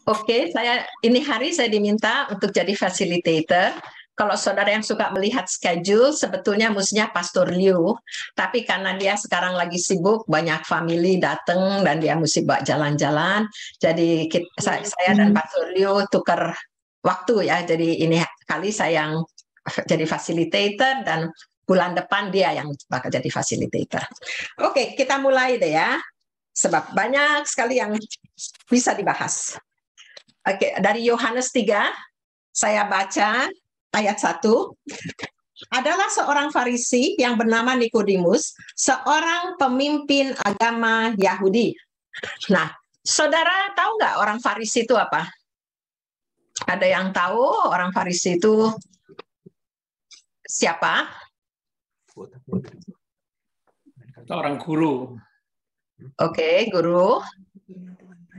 Oke, ini hari saya diminta untuk jadi facilitator. Kalau saudara yang suka melihat schedule, sebetulnya mestinya Pastor Liu. Tapi karena dia sekarang lagi sibuk, banyak family datang dan dia mesti buat jalan-jalan. Jadi saya dan Pastor Liu tukar waktu ya. Jadi ini kali saya yang jadi facilitator dan bulan depan dia yang bakal jadi facilitator. Oke, kita mulai deh ya. Sebab banyak sekali yang bisa dibahas. Oke, dari Yohanes 3, saya baca ayat 1. Adalah seorang Farisi yang bernama Nikodemus, seorang pemimpin agama Yahudi. Nah, saudara tahu nggak orang Farisi itu apa? Ada yang tahu orang Farisi itu siapa? Seorang guru. Oke, guru.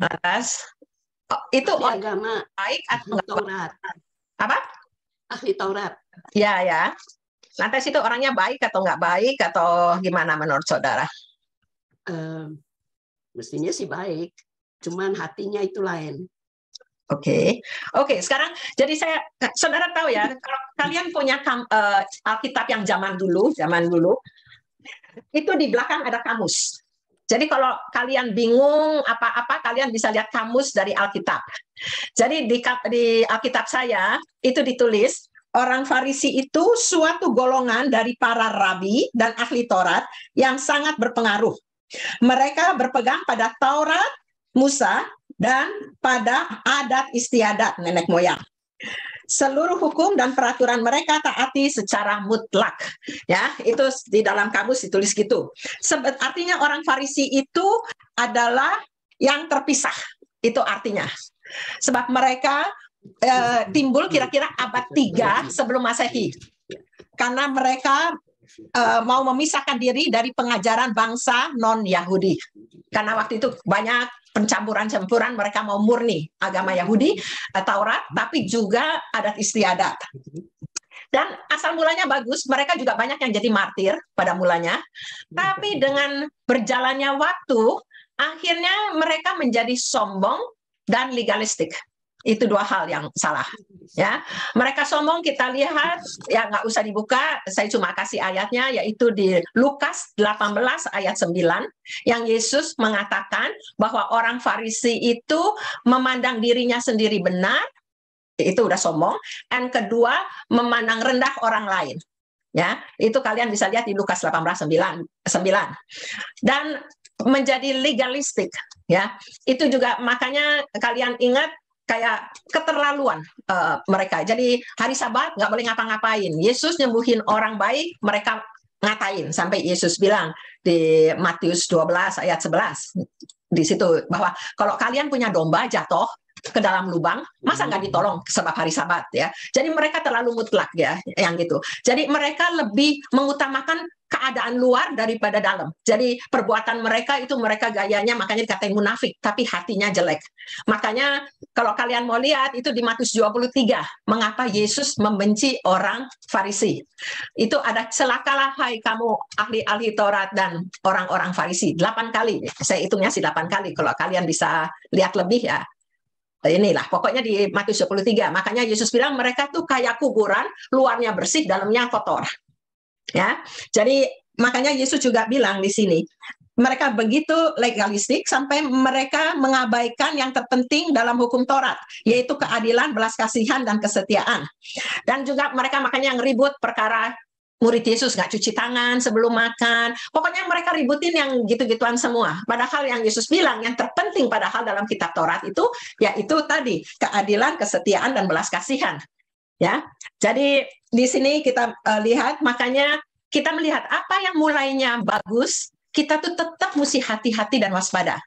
Atas. Itu ahli agama, baik atau Taurat. Apa? Ahli Taurat. Ya, ya. Lantas itu orangnya baik atau nggak baik atau gimana menurut saudara? Mestinya sih baik, cuman hatinya itu lain. Oke. Sekarang jadi saudara tahu ya, kalau kalian punya Alkitab yang zaman dulu, itu di belakang ada kamus. Jadi kalau kalian bingung apa-apa, kalian bisa lihat kamus dari Alkitab. Jadi di Alkitab saya itu ditulis, orang Farisi itu suatu golongan dari para rabi dan ahli Taurat yang sangat berpengaruh. Mereka berpegang pada Taurat Musa dan pada adat istiadat nenek moyang. Seluruh hukum dan peraturan mereka taati secara mutlak. Ya, itu di dalam kamus ditulis gitu. Artinya orang Farisi itu adalah yang terpisah. Itu artinya. Sebab mereka timbul kira-kira abad 3 sebelum Masehi. Karena mereka mau memisahkan diri dari pengajaran bangsa non-Yahudi. Karena waktu itu banyak pencampuran-campuran, mereka mau murni agama Yahudi, Taurat, tapi juga adat istiadat. Dan asal mulanya bagus, mereka juga banyak yang jadi martir pada mulanya. Tapi dengan berjalannya waktu, akhirnya mereka menjadi sombong dan legalistik. Itu dua hal yang salah. Ya, mereka sombong, kita lihat, ya nggak usah dibuka, saya cuma kasih ayatnya, yaitu di Lukas 18 ayat 9, yang Yesus mengatakan bahwa orang Farisi itu memandang dirinya sendiri benar, itu udah sombong, dan kedua, memandang rendah orang lain. Ya, itu kalian bisa lihat di Lukas 18 9. Dan menjadi legalistik, ya, itu juga makanya kalian ingat, kayak keterlaluan mereka. Jadi hari Sabat nggak boleh ngapa-ngapain. Yesus nyembuhin orang baik, mereka ngatain. Sampai Yesus bilang di Matius 12 ayat 11. Di situ bahwa kalau kalian punya domba jatuh ke dalam lubang, masa nggak ditolong sebab hari Sabat ya. Jadi mereka terlalu mutlak ya, yang gitu. Jadi mereka lebih mengutamakan keadaan luar daripada dalam. Jadi perbuatan mereka itu mereka gayanya, makanya dikatain munafik, tapi hatinya jelek. Makanya kalau kalian mau lihat itu di Matius 23, mengapa Yesus membenci orang Farisi. Itu ada celakalah hai kamu ahli-ahli Taurat dan orang-orang Farisi. 8 kali, saya hitungnya sih 8 kali. Kalau kalian bisa lihat lebih ya. Inilah pokoknya di Matius 23. Makanya Yesus bilang mereka tuh kayak kuburan, luarnya bersih, dalamnya kotor. Ya, jadi makanya Yesus juga bilang di sini, mereka begitu legalistik sampai mereka mengabaikan yang terpenting dalam hukum Taurat, yaitu keadilan, belas kasihan, dan kesetiaan. Dan juga mereka makanya yang ribut perkara murid Yesus nggak cuci tangan sebelum makan. Pokoknya mereka ributin yang gitu-gituan semua. Padahal yang Yesus bilang yang terpenting padahal dalam kitab Taurat itu, yaitu tadi keadilan, kesetiaan, dan belas kasihan. Ya, jadi di sini kita lihat, makanya kita melihat apa yang mulainya bagus, kita tuh tetap mesti hati-hati dan waspada.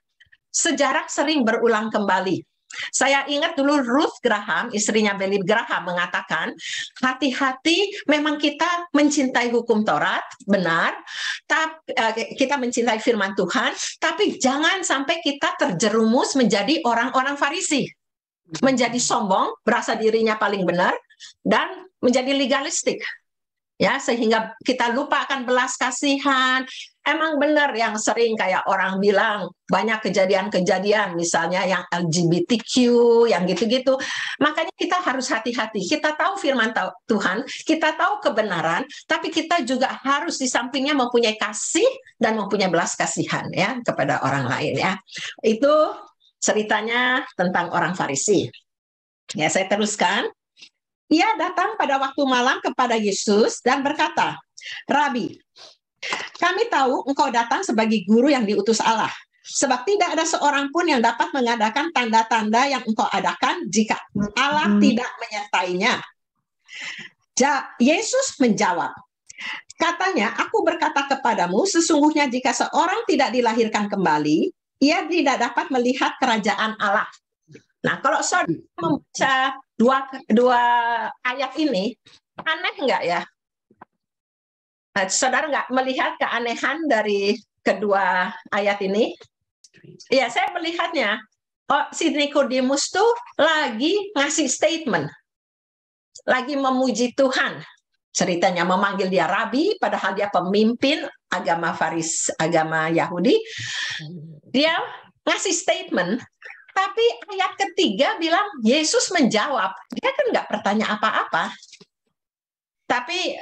Sejarah sering berulang kembali. Saya ingat dulu Ruth Graham, istrinya Billy Graham, mengatakan, hati-hati, memang kita mencintai hukum Taurat, benar, kita mencintai firman Tuhan, tapi jangan sampai kita terjerumus menjadi orang-orang Farisi. Menjadi sombong, berasa dirinya paling benar, dan menjadi legalistik. Ya, sehingga kita lupa akan belas kasihan, emang benar yang sering kayak orang bilang banyak kejadian-kejadian misalnya yang LGBTQ, yang gitu-gitu. Makanya kita harus hati-hati. Kita tahu firman Tuhan, kita tahu kebenaran, tapi kita juga harus di sampingnya mempunyai kasih dan mempunyai belas kasihan ya kepada orang lain ya. Itu ceritanya tentang orang Farisi. Ya, saya teruskan. Ia datang pada waktu malam kepada Yesus dan berkata, "Rabi, kami tahu engkau datang sebagai guru yang diutus Allah, sebab tidak ada seorang pun yang dapat mengadakan tanda-tanda yang engkau adakan jika Allah tidak menyertainya." Yesus menjawab, katanya, "Aku berkata kepadamu, sesungguhnya jika seorang tidak dilahirkan kembali, ia tidak dapat melihat kerajaan Allah." Nah, kalau saudara membaca dua ayat ini, aneh nggak ya? Saudara nggak melihat keanehan dari kedua ayat ini? Ya, saya melihatnya. Oh, si Nikodemus tuh lagi ngasih statement, lagi memuji Tuhan. Ceritanya memanggil dia rabi, padahal dia pemimpin agama Yahudi. Dia ngasih statement, tapi ayat ketiga bilang Yesus menjawab. Dia kan nggak bertanya apa-apa. Tapi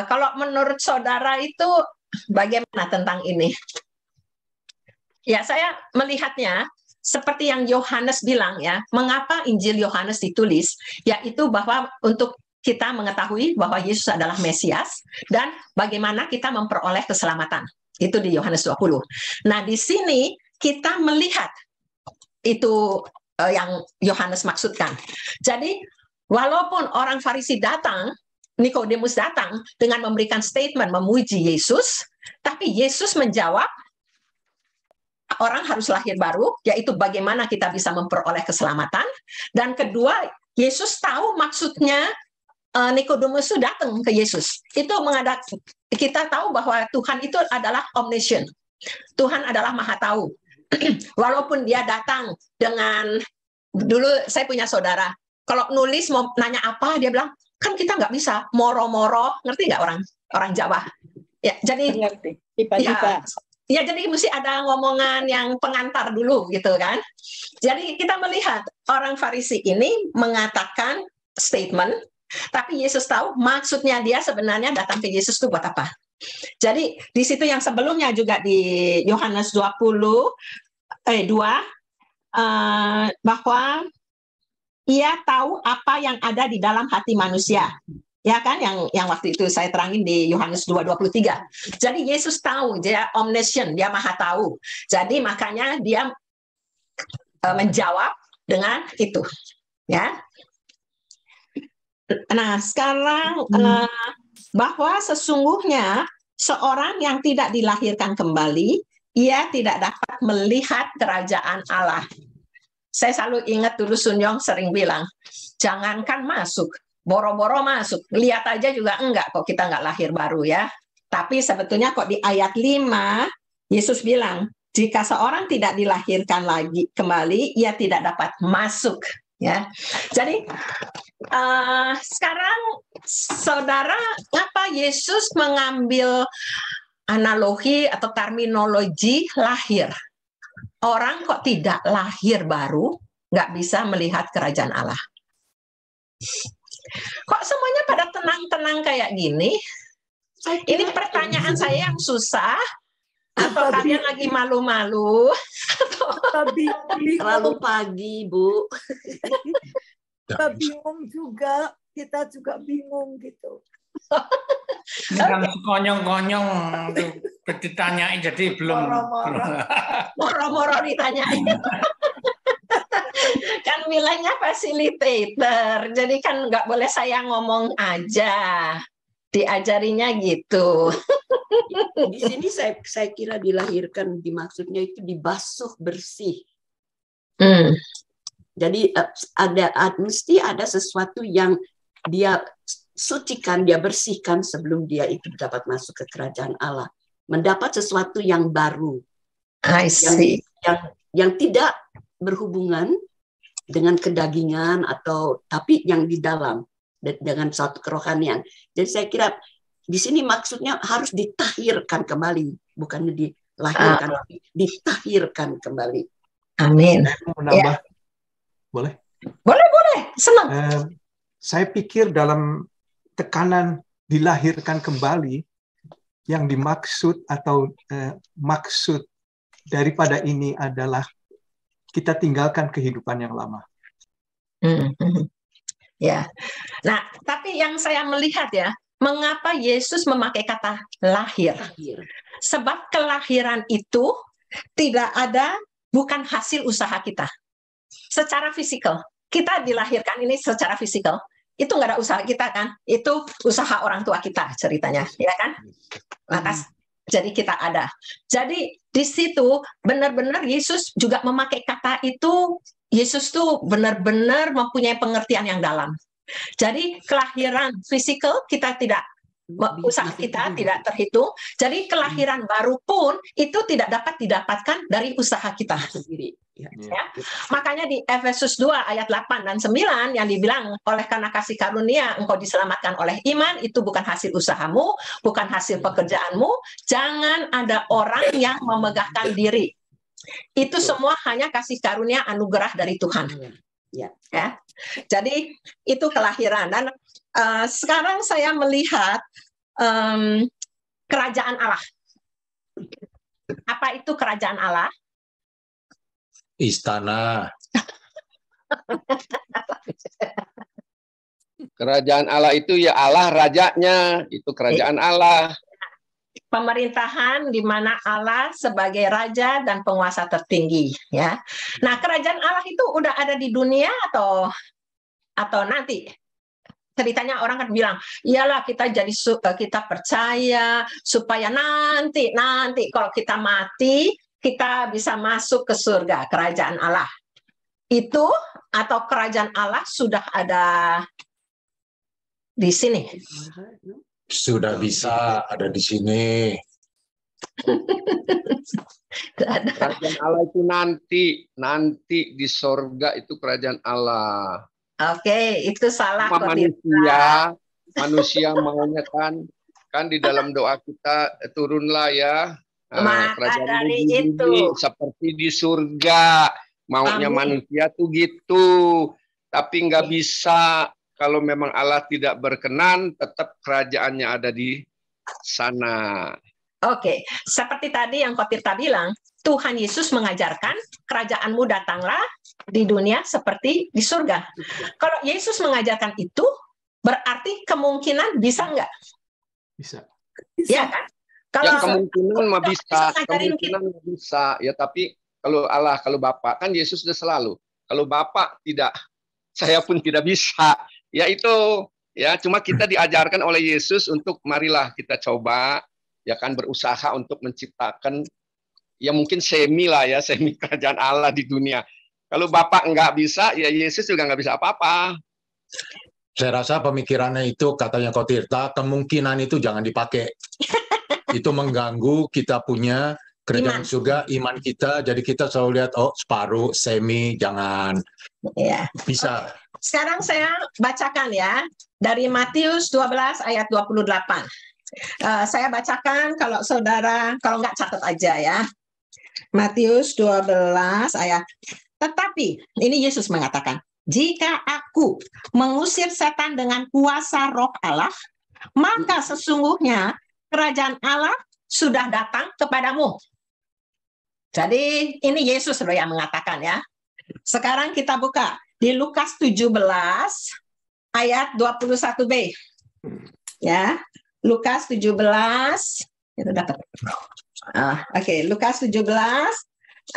kalau menurut saudara itu bagaimana tentang ini? Ya, saya melihatnya seperti yang Yohanes bilang ya, mengapa Injil Yohanes ditulis, yaitu bahwa untuk kita mengetahui bahwa Yesus adalah Mesias dan bagaimana kita memperoleh keselamatan. Itu di Yohanes 20. Nah, di sini kita melihat itu yang Yohanes maksudkan. Jadi, walaupun orang Farisi datang, Nikodemus datang dengan memberikan statement memuji Yesus, tapi Yesus menjawab, orang harus lahir baru, yaitu bagaimana kita bisa memperoleh keselamatan. Dan kedua, Yesus tahu maksudnya Nikodemus itu datang ke Yesus. Itu kita tahu bahwa Tuhan itu adalah omniscient. Tuhan adalah maha tahu. Walaupun dia datang dengan, dulu saya punya saudara, kalau nulis mau nanya apa, dia bilang, kan kita nggak bisa moro-moro, ngerti nggak orang Jawa? Ya, jadi ngerti. Tiba-tiba. Ya, jadi mesti ada ngomongan yang pengantar dulu gitu kan. Jadi kita melihat orang Farisi ini mengatakan statement, tapi Yesus tahu maksudnya dia sebenarnya datang ke Yesus itu buat apa. Jadi di situ yang sebelumnya juga di Yohanes 2 bahwa ia tahu apa yang ada di dalam hati manusia. Ya kan, yang waktu itu saya terangin di Yohanes 2:23. Jadi Yesus tahu, dia omniscient, dia maha tahu. Jadi makanya dia menjawab dengan itu. Ya. Nah, sekarang bahwa sesungguhnya seorang yang tidak dilahirkan kembali, ia tidak dapat melihat kerajaan Allah. Saya selalu ingat dulu Sun Yong sering bilang, jangankan masuk, boro-boro masuk, lihat aja juga enggak kok kita enggak lahir baru ya. Tapi sebetulnya kok di ayat 5, Yesus bilang, jika seorang tidak dilahirkan lagi kembali, ia tidak dapat masuk. Ya, jadi sekarang saudara, apa Yesus mengambil analogi atau terminologi lahir? Orang kok tidak lahir baru, nggak bisa melihat kerajaan Allah. Kok semuanya pada tenang-tenang kayak gini? Ini pertanyaan saya yang susah, atau kalian lagi malu-malu? Terlalu pagi, Bu. Kita bingung juga, kita juga bingung gitu. Kan konyong-konyong ditanyain jadi belum moro-moro ditanyain. Kan wilayahnya fasilitator, jadi kan nggak boleh saya ngomong aja, diajarinya gitu. Di sini saya kira dilahirkan dimaksudnya itu dibasuh bersih. Jadi mesti ada sesuatu yang dia sucikan, dia bersihkan sebelum dia itu dapat masuk ke kerajaan Allah. Mendapat sesuatu yang baru. I see. Yang tidak berhubungan dengan kedagingan tapi yang di dalam dengan suatu kerohanian. Jadi saya kira di sini maksudnya harus ditahirkan kembali, bukannya dilahirkan, tapi ditahirkan kembali. Amin. Menambah, boleh? Boleh. Senang. Saya pikir dalam tekanan dilahirkan kembali, yang dimaksud atau maksud daripada ini adalah kita tinggalkan kehidupan yang lama. Ya. Nah, tapi yang saya melihat ya, mengapa Yesus memakai kata lahir? Sebab kelahiran itu bukan hasil usaha kita. Secara fisikal, kita dilahirkan ini secara fisikal. Itu nggak ada usaha kita kan? Itu usaha orang tua kita ceritanya, ya kan? Lantas, jadi kita ada. Jadi di situ benar-benar Yesus juga memakai kata itu. Yesus tuh benar-benar mempunyai pengertian yang dalam. Jadi kelahiran fisikal kita tidak, usaha kita tidak terhitung. Jadi kelahiran baru pun itu tidak dapat didapatkan dari usaha kita sendiri. Ya. Makanya di Efesus 2 ayat 8 dan 9 yang dibilang, oleh karena kasih karunia engkau diselamatkan oleh iman, itu bukan hasil usahamu, bukan hasil pekerjaanmu, jangan ada orang yang memegahkan diri. Itu semua hanya kasih karunia anugerah dari Tuhan. Ya. Jadi itu kelahiran. Dan sekarang saya melihat kerajaan Allah. Apa itu kerajaan Allah? Istana. Kerajaan Allah itu ya Allah rajanya, itu kerajaan Allah. Pemerintahan di mana Allah sebagai raja dan penguasa tertinggi, ya. Nah, kerajaan Allah itu udah ada di dunia atau nanti? Ceritanya orang kan bilang, iyalah kita percaya supaya nanti kalau kita mati kita bisa masuk ke surga, kerajaan Allah. Itu atau kerajaan Allah sudah ada di sini? Sudah bisa ada di sini. Kerajaan Allah itu nanti di surga itu kerajaan Allah. Oke, itu salah. Manusia maunya kan di dalam doa kita turunlah ya. Maka dari itu seperti di surga maunya manusia tuh gitu, tapi nggak bisa. Kalau memang Allah tidak berkenan, tetap kerajaannya ada di sana. Oke, seperti tadi yang Kotirta bilang, Tuhan Yesus mengajarkan kerajaan-Mu datanglah di dunia seperti di surga. Kalau Yesus mengajarkan itu, berarti kemungkinan bisa nggak? Bisa. Ya kan? Kalau ya, kemungkinan mah bisa, ya, tapi kalau Allah, kalau Bapa, kan Yesus sudah selalu. Kalau Bapa tidak, saya pun tidak bisa. Ya itu, ya cuma kita diajarkan oleh Yesus untuk marilah kita coba, ya kan, berusaha untuk menciptakan, ya mungkin semi kerajaan Allah di dunia. Kalau Bapak nggak bisa, ya Yesus juga nggak bisa apa-apa. Saya rasa pemikirannya itu, katanya Kotirta, kemungkinan itu jangan dipakai. Itu mengganggu kita punya kerajaan surga, iman kita, jadi kita selalu lihat, oh separuh, semi, jangan. Ya. Bisa. Sekarang saya bacakan ya, dari Matius 12 ayat 28. Saya bacakan, kalau saudara, kalau nggak catat aja ya. Matius 12 ayat. Tetapi, ini Yesus mengatakan, jika aku mengusir setan dengan kuasa roh Allah, maka sesungguhnya kerajaan Allah sudah datang kepadamu. Jadi ini Yesus loh yang mengatakan ya. Sekarang kita buka di Lukas 17 ayat 21b. Ya. Lukas 17 itu dapat. Oke, Lukas 17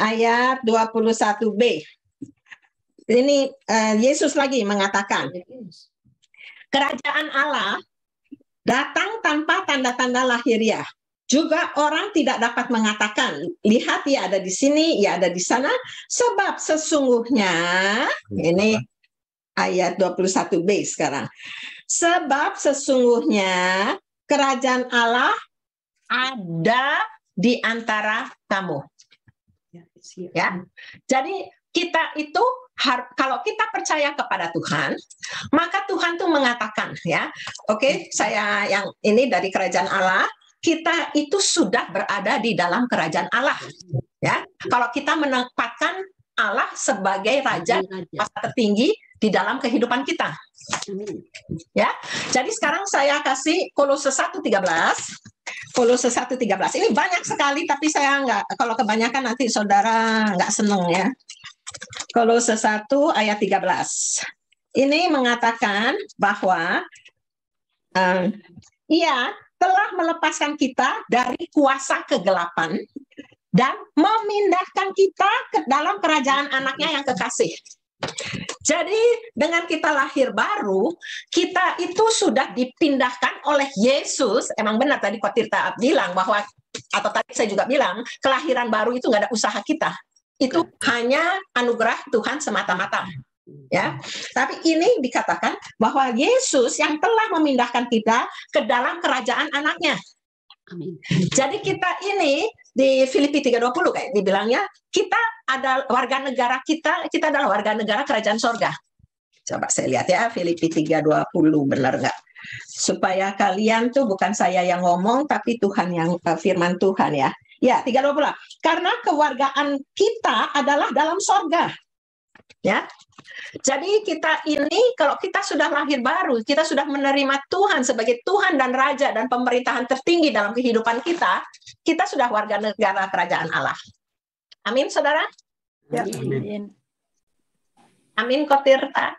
ayat 21b. Ini Yesus lagi mengatakan, kerajaan Allah datang tanpa tanda-tanda lahiriah. Juga orang tidak dapat mengatakan, lihat ia ada di sini, ia ada di sana, sebab sesungguhnya, ini ayat 21b sekarang, sebab sesungguhnya kerajaan Allah ada di antara kamu. Ya. Jadi kita itu kalau kita percaya kepada Tuhan, maka Tuhan tuh mengatakan ya, oke, saya yang ini dari kerajaan Allah, kita itu sudah berada di dalam kerajaan Allah. Ya, kalau kita menempatkan Allah sebagai raja tertinggi di dalam kehidupan kita. Ya, jadi sekarang saya kasih Kolose 1:13. Kolose 1:13. Ini banyak sekali, tapi saya nggak, kalau kebanyakan nanti saudara nggak seneng ya. Kolose 1 ayat 13. Ini mengatakan bahwa Ia telah melepaskan kita dari kuasa kegelapan dan memindahkan kita ke dalam kerajaan anaknya yang kekasih. Jadi dengan kita lahir baru, kita itu sudah dipindahkan oleh Yesus. Emang benar tadi Kak Tirta bilang bahwa, atau tadi saya juga bilang, kelahiran baru itu nggak ada usaha kita. Itu hanya anugerah Tuhan semata-mata. Ya, tapi ini dikatakan bahwa Yesus yang telah memindahkan kita ke dalam kerajaan anaknya. Amin. Jadi kita ini di Filipi 3:20 kayak dibilangnya, kita ada warga negara kita adalah warga negara kerajaan sorga. Coba saya lihat ya, Filipi 3:20 benar nggak? Supaya kalian tuh bukan saya yang ngomong, tapi Tuhan yang firman Tuhan ya. Ya, 3:20. Karena kewargaan kita adalah dalam sorga. Ya. Jadi kita ini, kalau kita sudah lahir baru, kita sudah menerima Tuhan sebagai Tuhan dan Raja dan pemerintahan tertinggi dalam kehidupan kita, kita sudah warga negara kerajaan Allah. Amin, saudara? Ya. Amin. Amin, Kak Tirta.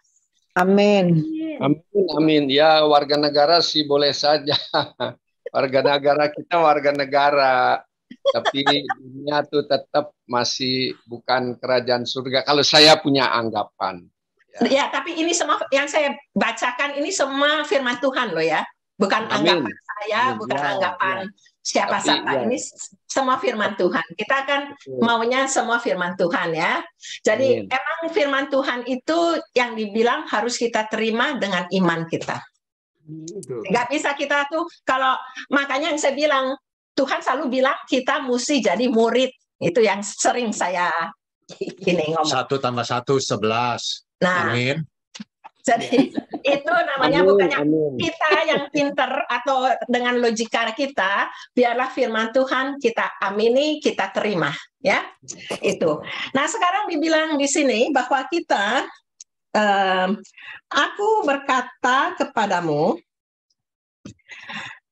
Amin. Amin, amin. Ya, warga negara sih boleh saja. Warga negara kita warga negara. Tapi dunia tuh tetap masih bukan kerajaan surga. Kalau saya punya anggapan. Ya, tapi ini semua yang saya bacakan ini semua firman Tuhan loh ya. Bukan Amin. anggapan saya, bukan anggapan siapa-siapa. Tapi, Ini semua firman Tuhan. Kita kan maunya semua firman Tuhan ya. Jadi emang firman Tuhan itu yang dibilang harus kita terima dengan iman kita. Nggak bisa kita tuh, kalau makanya yang saya bilang, Tuhan selalu bilang kita mesti jadi murid. Itu yang sering saya ini ngomong. 1 + 1 = 11. Nah, Amin. jadi itu namanya bukannya kita yang pinter atau dengan logika kita, biarlah firman Tuhan kita amini, kita terima, ya. Itu. Nah, sekarang dibilang di sini bahwa kita, aku berkata kepadamu,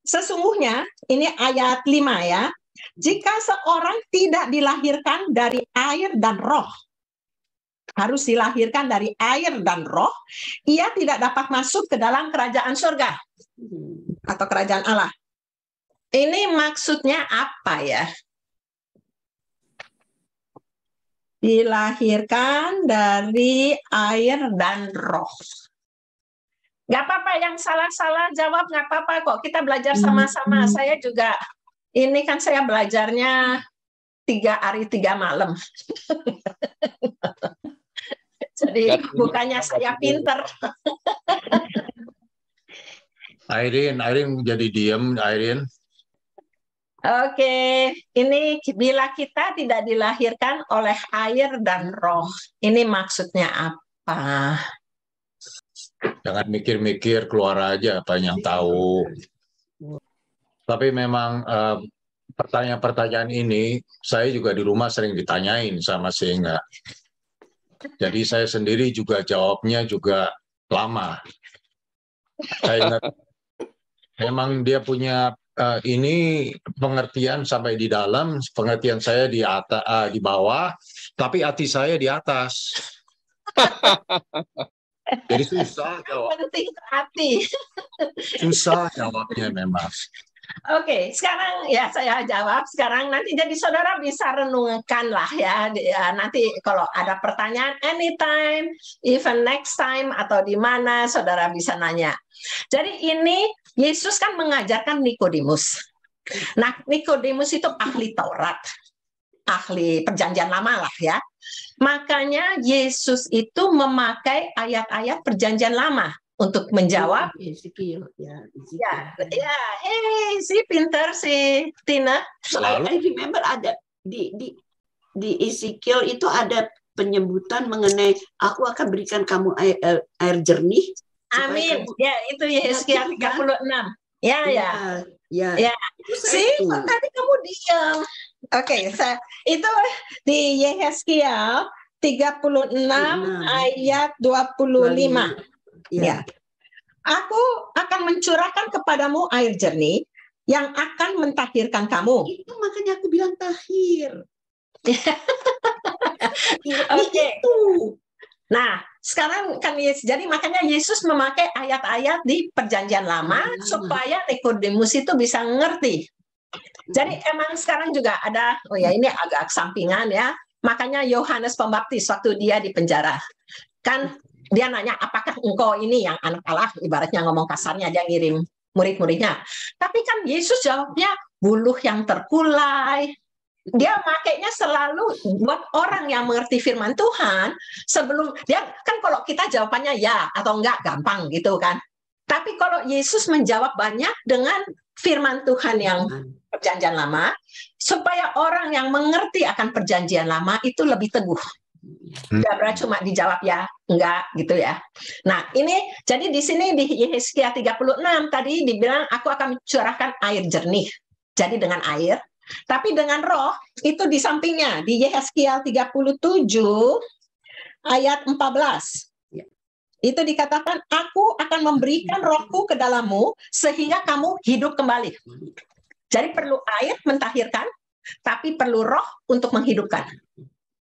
sesungguhnya, ini ayat 5 ya, jika seorang tidak dilahirkan dari air dan roh, harus dilahirkan dari air dan roh, ia tidak dapat masuk ke dalam kerajaan surga atau kerajaan Allah. Ini maksudnya apa ya? Dilahirkan dari air dan roh. Nggak apa-apa, yang salah-salah jawab nggak apa-apa kok. Kita belajar sama-sama. Saya juga, ini kan saya belajarnya 3 hari 3 malam. Jadi bukannya saya pinter. Irene jadi diem, Irene. Oke, ini bila kita tidak dilahirkan oleh air dan roh, ini maksudnya apa? Jangan mikir-mikir, keluar aja apa yang tahu. Tapi memang pertanyaan-pertanyaan ini saya juga di rumah sering ditanyain sama Singa. Jadi saya sendiri juga jawabnya juga lama. Saya ingat memang dia punya ini pengertian sampai di dalam, pengertian saya di atas, di bawah, tapi hati saya di atas. Jadi susah jawab. Penting hati. Susah jawabnya memang. Oke, sekarang ya saya jawab. Sekarang nanti jadi saudara bisa renungkan lah ya. Nanti kalau ada pertanyaan anytime, even next time atau di mana saudara bisa nanya. Jadi ini Yesus kan mengajarkan Nikodemus. Nah, Nikodemus itu ahli Taurat, ahli Perjanjian Lama lah ya. Makanya Yesus itu memakai ayat-ayat Perjanjian Lama untuk menjawab. Ezekiel, Si pinter si Tina. I remember ada di Ezekiel itu ada penyebutan mengenai aku akan berikan kamu air jernih. Amin. Ya, itu Yehezkiel 36. Ya. Tadi kamu diam. Oke, itu di Yehezkiel 36 ayat 25. Ya. Aku akan mencurahkan kepadamu air jernih yang akan mentahirkan kamu. Itu makanya aku bilang tahir. Oke. Itu. Nah, sekarang kan jadi makanya Yesus memakai ayat-ayat di Perjanjian Lama supaya Nikodemus itu bisa ngerti. Jadi emang sekarang juga ada, ini agak sampingan ya. Makanya Yohanes Pembaptis waktu dia di penjara, kan dia nanya, apakah engkau ini yang anak Allah? Ibaratnya ngomong kasarnya, dia ngirim murid-muridnya. Tapi kan Yesus jawabnya, buluh yang terkulai. Dia makainya selalu buat orang yang mengerti firman Tuhan. Sebelum dia kan kalau kita jawabannya ya atau enggak gampang gitu kan. Tapi kalau Yesus menjawab banyak dengan firman Tuhan yang Perjanjian Lama, supaya orang yang mengerti akan Perjanjian Lama itu lebih teguh. Nggak berat cuma dijawab ya, enggak gitu ya. Nah, ini jadi di sini di Yehezkiel 36 tadi dibilang aku akan mencurahkan air jernih. Jadi dengan air, tapi dengan roh itu di sampingnya di Yehezkiel 37 ayat 14. Itu dikatakan aku akan memberikan rohku ke dalammu sehingga kamu hidup kembali. Jadi perlu air mentahirkan, tapi perlu roh untuk menghidupkan.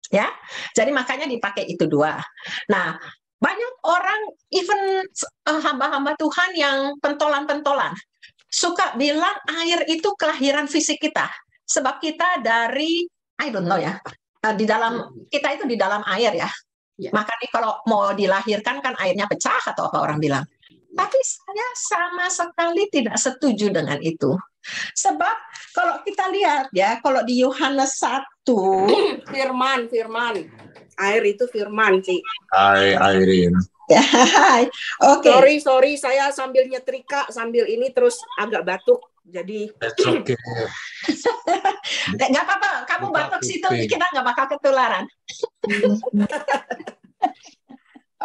Ya, jadi makanya dipakai itu dua. Nah, banyak orang, even hamba-hamba Tuhan yang pentolan-pentolan, suka bilang air itu kelahiran fisik kita, sebab kita dari, I don't know ya, di dalam kita itu di dalam air ya. Makanya kalau mau dilahirkan kan airnya pecah atau apa orang bilang. Tapi saya sama sekali tidak setuju dengan itu. Sebab kalau kita lihat ya, kalau di Yohanes 1 firman. Air itu firman, Ci. Airin. Ya, Oke. Sorry, saya sambil nyetrika, sambil ini terus agak batuk. Jadi Oke. Nggak apa-apa, kamu batuk situ kita nggak bakal ketularan.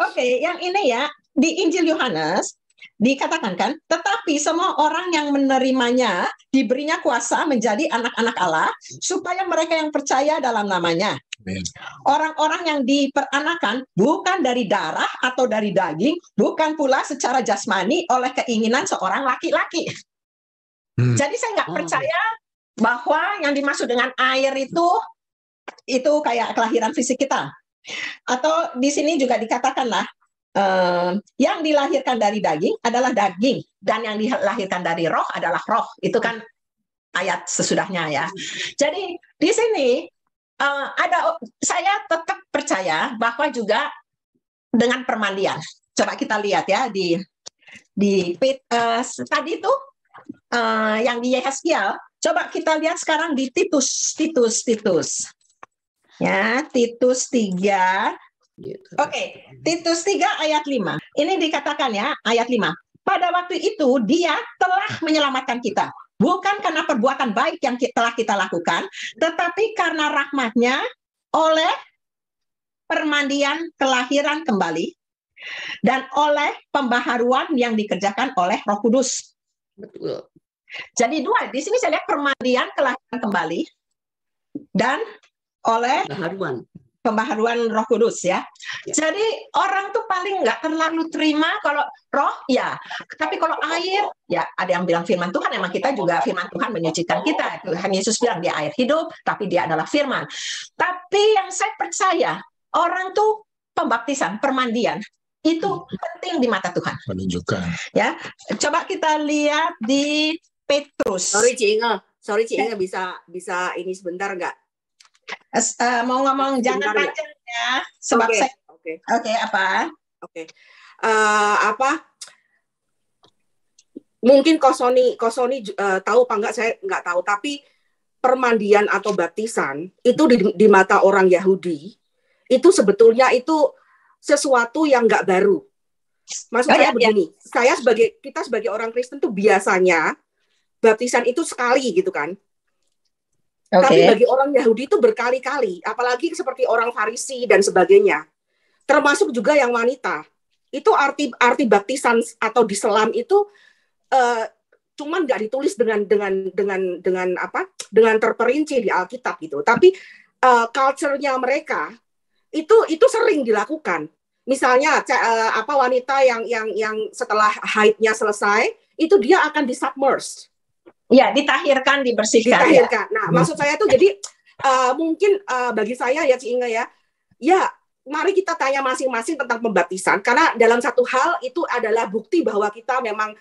Oke, yang ini ya di Injil Yohanes dikatakan kan, tetapi semua orang yang menerimanya diberinya kuasa menjadi anak-anak Allah supaya mereka yang percaya dalam namanya. Orang-orang yang diperanakan bukan dari darah atau dari daging, bukan pula secara jasmani oleh keinginan seorang laki-laki. Jadi saya nggak percaya bahwa yang dimaksud dengan air itu kayak kelahiran fisik kita. Atau di sini juga dikatakanlah yang dilahirkan dari daging adalah daging dan yang dilahirkan dari roh adalah roh. Itu kan ayat sesudahnya ya. Jadi di sini saya tetap percaya bahwa juga dengan permandian. Coba kita lihat ya di tadi itu yang di Yehezkiel. Coba kita lihat sekarang di Titus. Ya, Titus 3. Oke, Titus 3 ayat 5. Ini dikatakan ya, ayat 5. Pada waktu itu dia telah menyelamatkan kita. Bukan karena perbuatan baik yang telah kita lakukan, tetapi karena rahmat-Nya oleh permandian kelahiran kembali dan oleh pembaharuan yang dikerjakan oleh Roh Kudus. Betul. Jadi dua, di sini saya lihat permandian kelahiran kembali dan oleh pembaharuan Roh Kudus ya. Jadi orang tuh paling nggak terlalu terima kalau roh ya, tapi kalau air ya ada yang bilang firman Tuhan, emang kita juga firman Tuhan menyucikan kita. Tuhan Yesus bilang dia air hidup, tapi dia adalah firman. Tapi yang saya percaya orang tuh pembaptisan, permandian itu penting di mata Tuhan. Menunjukkan. Ya, coba kita lihat di Petrus. Sorry Ci Inge, bisa ini sebentar nggak? Mau ngomong jangan panjang ya, sebab saya mungkin Kosoni tahu apa enggak, saya nggak tahu, tapi permandian atau baptisan itu di mata orang Yahudi itu sebetulnya itu sesuatu yang nggak baru. Maksud saya begini, kita sebagai orang Kristen tuh biasanya baptisan itu sekali gitu kan. Tapi bagi orang Yahudi itu berkali-kali, apalagi seperti orang Farisi dan sebagainya, termasuk juga yang wanita. Itu arti baptisan atau diselam itu cuman nggak ditulis dengan terperinci di Alkitab gitu. Tapi culture-nya mereka itu sering dilakukan. Misalnya wanita yang setelah haidnya selesai, itu dia akan disubmerge. Ya, ditahirkan, dibersihkan. Ditahirkan. Ya. Nah, maksud saya tuh jadi mungkin bagi saya ya Ci Inge ya mari kita tanya masing-masing tentang pembaptisan karena dalam satu hal itu adalah bukti bahwa kita memang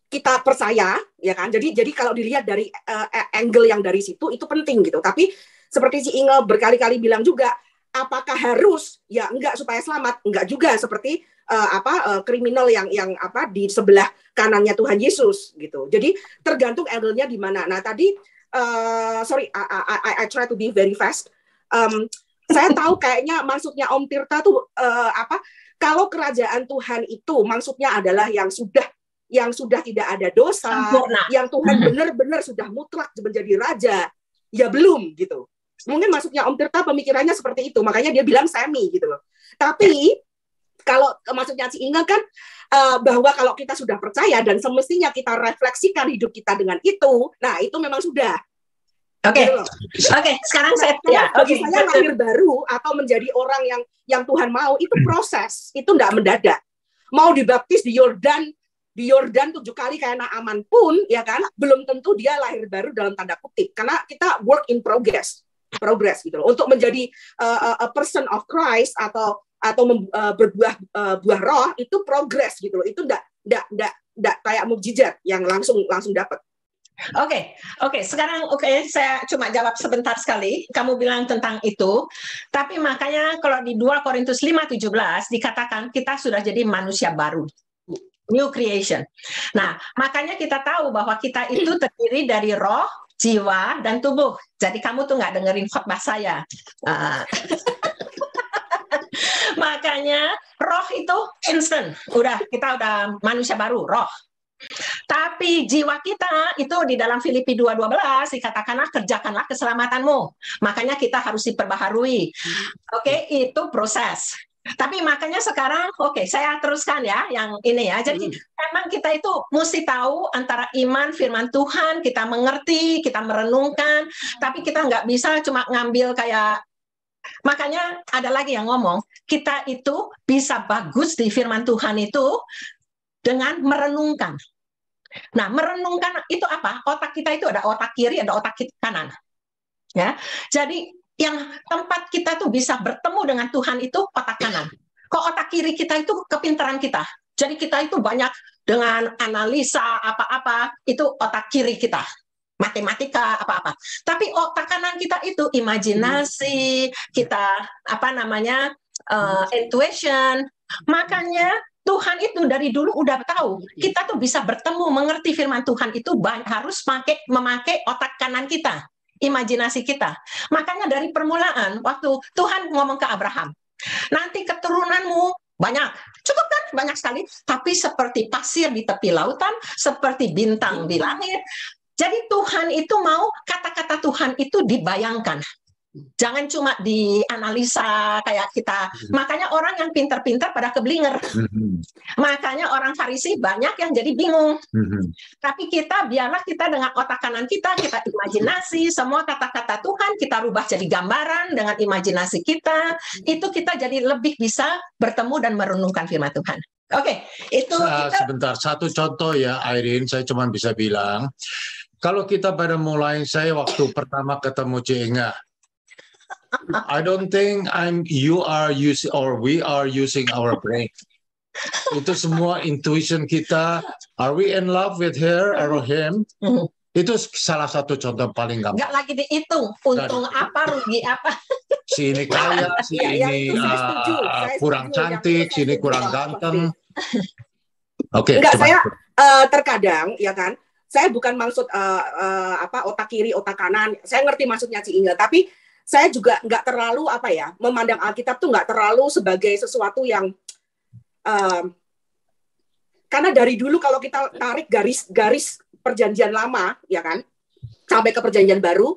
kita percaya ya kan. Jadi kalau dilihat dari angle yang dari situ itu penting gitu. Tapi seperti Ci Inge berkali-kali bilang juga, apakah harus? Ya enggak supaya selamat, enggak juga seperti kriminal yang di sebelah kanannya Tuhan Yesus gitu. Jadi tergantung angle-nya di mana. Nah tadi I try to be very fast. Saya tahu kayaknya maksudnya Om Tirta tuh kalau kerajaan Tuhan itu maksudnya adalah yang sudah tidak ada dosa, sempurna. Yang Tuhan benar-benar sudah mutlak menjadi raja. Ya belum gitu. Mungkin maksudnya Om Tirta pemikirannya seperti itu, makanya dia bilang semi gitu loh. Tapi kalau maksudnya Ci Inge kan bahwa kalau kita sudah percaya dan semestinya kita refleksikan hidup kita dengan itu, nah itu memang sudah. Oke. Sekarang saya bagi saya lahir baru atau menjadi orang yang Tuhan mau itu proses, itu enggak mendadak. Mau dibaptis di Yordan 7 kali kayak Naaman pun ya kan, belum tentu dia lahir baru dalam tanda kutip karena kita work in progress gitu loh. Untuk menjadi a person of Christ atau berbuah buah roh itu progress gitu loh. Itu enggak kayak mukjizat yang langsung dapat. Oke. Sekarang saya cuma jawab sebentar sekali. Kamu bilang tentang itu. Tapi makanya kalau di 2 Korintus 5:17 dikatakan kita sudah jadi manusia baru. New creation. Nah, makanya kita tahu bahwa kita itu terdiri dari roh, jiwa, dan tubuh. Jadi kamu tuh nggak dengerin khotbah saya. Makanya roh itu instant. Kita udah manusia baru, roh. Tapi jiwa kita itu di dalam Filipi 2:12 dikatakanlah kerjakanlah keselamatanmu. Makanya kita harus diperbaharui. Itu proses. Tapi makanya sekarang, saya teruskan ya yang ini ya. Jadi memang kita itu mesti tahu antara iman firman Tuhan, kita mengerti, kita merenungkan, tapi kita nggak bisa cuma ngambil kayak. Makanya ada lagi yang ngomong, kita itu bisa bagus di firman Tuhan itu dengan merenungkan. Nah, merenungkan itu apa? Otak kita itu ada otak kiri, ada otak kanan. Ya, jadi yang tempat kita tuh bisa bertemu dengan Tuhan itu otak kanan. Kok otak kiri kita itu kepintaran kita. Jadi kita itu banyak dengan analisa apa-apa, itu otak kiri kita. Matematika apa-apa. Tapi otak kanan kita itu imajinasi, kita intuition. Makanya Tuhan itu dari dulu udah tahu kita tuh bisa bertemu mengerti firman Tuhan itu harus memakai otak kanan kita, imajinasi kita. Makanya dari permulaan waktu Tuhan ngomong ke Abraham, nanti keturunanmu banyak, cukup kan banyak sekali, tapi seperti pasir di tepi lautan, seperti bintang di langit. Jadi Tuhan itu mau kata-kata Tuhan itu dibayangkan. Jangan cuma dianalisa kayak kita. Makanya orang yang pintar-pintar pada keblinger. Makanya orang Farisi banyak yang jadi bingung. Tapi biarlah kita dengan otak kanan kita imajinasi semua kata-kata Tuhan, kita rubah jadi gambaran dengan imajinasi kita. Itu kita jadi lebih bisa bertemu dan merenungkan firman Tuhan. Itu sebentar, satu contoh ya Irene, saya cuma bisa bilang, kalau kita pada mulai, saya waktu pertama ketemu Ci Inge, I don't think we are using our brain. Itu semua intuition kita. Are we in love with her or him? Itu salah satu contoh paling gampang. Nggak lagi dihitung, untung apa, rugi apa. Si ini kaya, si ini kurang cantik, si ini kurang ganteng. Enggak, saya terkadang ya kan, saya bukan maksud otak kiri, otak kanan. Saya ngerti maksudnya Ci Inge, tapi saya juga nggak terlalu memandang Alkitab tuh nggak terlalu sebagai sesuatu yang karena dari dulu kalau kita tarik garis perjanjian lama ya kan, sampai ke perjanjian baru,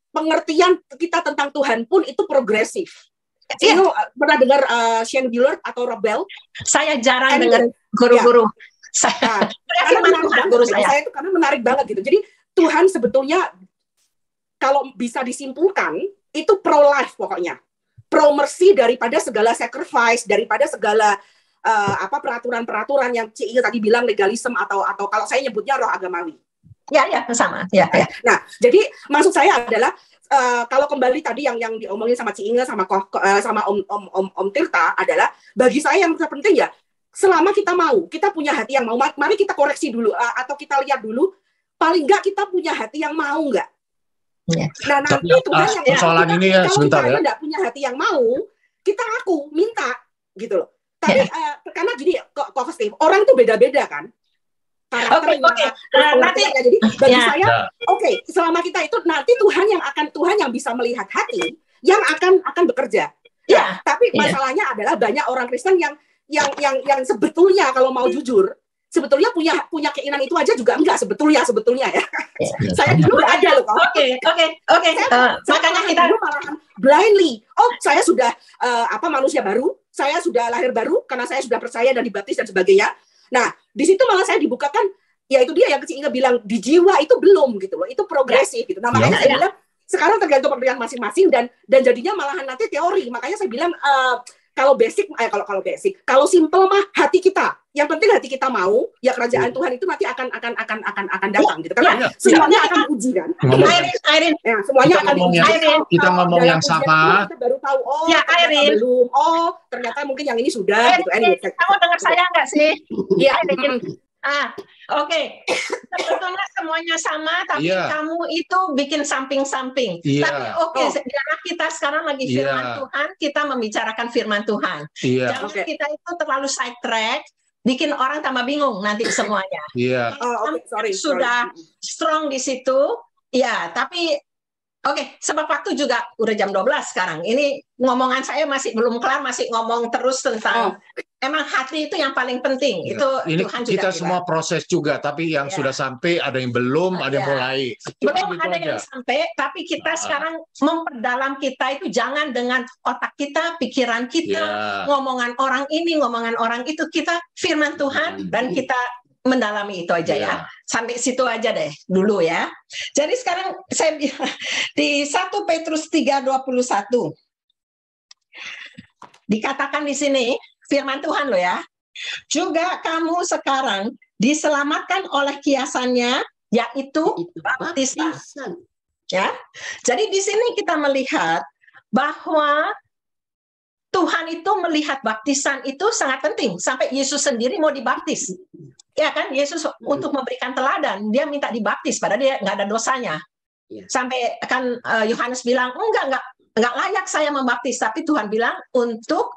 pengertian kita tentang Tuhan pun itu progresif. Iya. Pernah dengar Shane Gillard atau Rebel? Saya jarang dengar guru-guru. Saya guru saya itu karena menarik banget gitu. Jadi Tuhan sebetulnya kalau bisa disimpulkan itu pro life pokoknya, pro mercy daripada segala sacrifice, daripada segala peraturan-peraturan yang Ci Inge tadi bilang legalisme atau kalau saya nyebutnya roh agamawi. Ya sama. Ya. Nah, jadi maksud saya adalah kalau kembali tadi yang diomongin sama Ci Inge sama Om Tirta adalah bagi saya yang terpenting ya, selama kita mau, kita punya hati yang mau, mari kita koreksi dulu atau kita lihat dulu, paling nggak kita punya hati yang mau nggak? Ya. Nah nanti Tuhan yang persoalan ini ya kalau sebentar kita ya. nggak punya hati yang mau, kita ngaku minta gitu loh. Tapi karena gini kok Steve, orang tuh beda-beda kan. Oke. Nanti jadi bagi saya, selama kita itu nanti Tuhan yang bisa melihat hati yang akan bekerja. Ya, tapi masalahnya adalah banyak orang Kristen yang sebetulnya kalau mau jujur, sebetulnya punya keinginan itu aja juga enggak sebetulnya ya. Saya dulu ada loh. Oke. Makanya kita dulu malahan blindly. Oh, saya sudah manusia baru, saya sudah lahir baru karena saya sudah percaya dan dibaptis dan sebagainya. Nah, di situ malah saya dibukakan, ya itu dia yang Ci Inge bilang, di jiwa itu belum gitu loh, itu progresif gitu. Nah, makanya saya bilang, sekarang tergantung pengertian masing-masing dan jadinya malahan nanti teori. Makanya saya bilang, kalau simple mah hati kita. Yang penting hati kita mau, ya kerajaan Tuhan itu nanti akan datang gitu. Karena semuanya akan diuji kan. Airin. Ya, semuanya akan diuji. Kita ngomong yang sama. Kita baru tahu, Airin. belum. Oh, ternyata mungkin yang ini sudah gitu. Kamu dengar saya enggak sih? Iya, Airin. Oke. Sebetulnya semuanya sama, tapi kamu itu bikin samping-samping. Tapi karena kita sekarang lagi firman Tuhan, kita membicarakan firman Tuhan. Jangan kita itu terlalu side track, bikin orang tambah bingung nanti semuanya. Sudah strong di situ, ya. Tapi sebab waktu juga udah jam 12 sekarang. Ini ngomongan saya masih belum kelar, masih ngomong terus tentang emang hati itu yang paling penting. Itu ini Tuhan kita juga semua proses juga, tapi yang sudah sampai ada yang belum, ada yang mulai. Belum ada yang sampai, tapi kita sekarang memperdalam kita itu jangan dengan otak kita, pikiran kita, ngomongan orang ini, ngomongan orang itu, kita firman Tuhan dan kita mendalami itu aja ya. Sampai situ aja deh dulu ya. Jadi sekarang saya bilang di 1 Petrus 3:21 dikatakan di sini firman Tuhan loh ya. Juga kamu sekarang diselamatkan oleh kiasannya, yaitu baptisan. Ya. Jadi di sini kita melihat bahwa Tuhan itu melihat baptisan itu sangat penting. Sampai Yesus sendiri mau dibaptis. Ya kan, Yesus untuk memberikan teladan, dia minta dibaptis, padahal dia nggak ada dosanya. Sampai kan Yohanes bilang, enggak layak saya membaptis, tapi Tuhan bilang untuk